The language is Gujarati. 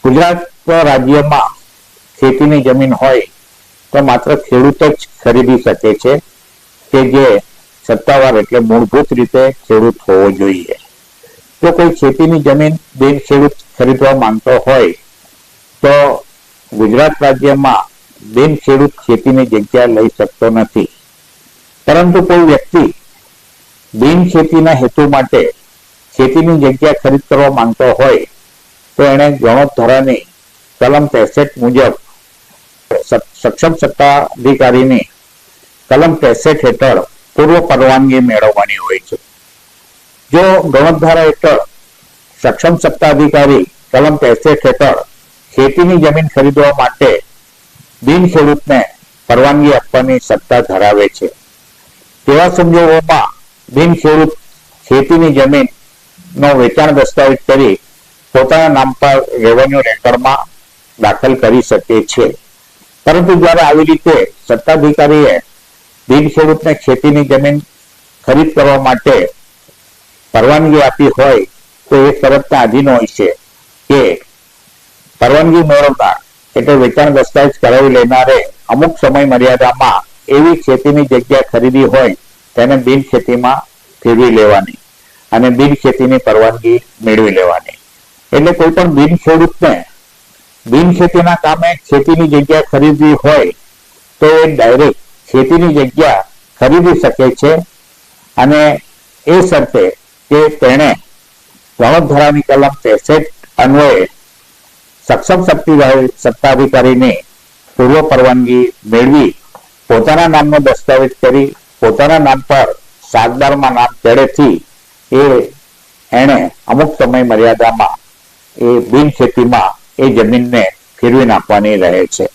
ગુજરાત રાજ્યમાં ખેતીની જમીન હોય તો માત્ર ખેડૂત જ ખરીદી શકે છે, કે જે સત્તાવાર એટલે મૂળભૂત રીતે ખેડૂત હોવો જોઈએ. જો કોઈ ખેતીની જમીન બિન ખેડૂત ખરીદવા માંગતો હોય તો ગુજરાત રાજ્યમાં બિન ખેડૂત ખેતીની જગ્યા લઈ શકતો નથી. પરંતુ કોઈ વ્યક્તિ બિન ખેતીના હેતુ માટે ખેતીની જગ્યા ખરીદ કરવા માંગતો હોય તો એણે ગણોત ધારાની કલમ 63 મુજબ સક્ષમ સત્તાધિકારીની કલમ 63 હેઠળ પૂર્વ પરવાનગી મેળવવાની હોય છે. જો ગણોત ધારા હેઠળ સક્ષમ સત્તાધિકારી કલમ 63 હેઠળ ખેતીની જમીન ખરીદવા માટે બિન ખેડૂતને પરવાનગી આપવાની સત્તા ધરાવે છે, તેવા સંજોગોમાં બિન ખેડૂત ખેતીની જમીનનો વેચાણ દસ્તાવેજ કરી પોતાના નામ પર રેવન્યુ રેકર્ડમાં દાખલ કરી શકે છે. પરંતુ જ્યારે આવી રીતે સત્તાધિકારીએ બિન ખેડૂતને ખેતીની જમીન ખરીદ કરવા માટે પરવાનગી આપી હોય તો એ શરતના આધીન હોય છે કે પરવાનગી મેળવનાર એટલે વેચાણ દસ્તાવેજ કરાવી લેનારે અમુક સમય મર્યાદામાં એવી ખેતીની જગ્યા ખરીદી હોય તેને બિન ખેતીમાં ફેરવી લેવાની અને બિન ખેતીની પરવાનગી મેળવી લેવાની. એટલે કોઈ પણ બિન ખેડૂતને બિન ખેતીના કામે ખેતીની જગ્યા ખરીદવી હોય તો એ ડાયરેક્ટ ખેતીની જગ્યા ખરીદી શકે છે, અને એ શરતે કે તેણે ગણોત ધારાની કલમ 63 અન્વયે સક્ષમ સત્તાધિકારીની પૂર્વ પરવાનગી મેળવી પોતાના નામનો દસ્તાવેજ કરી પોતાના નામ પર સાગદારમાં નામ ચડેથી એણે અમુક સમય મર્યાદામાં એ બિન ખેતીમાં એ જમીનને ફેરવી નાખવાની રહે છે.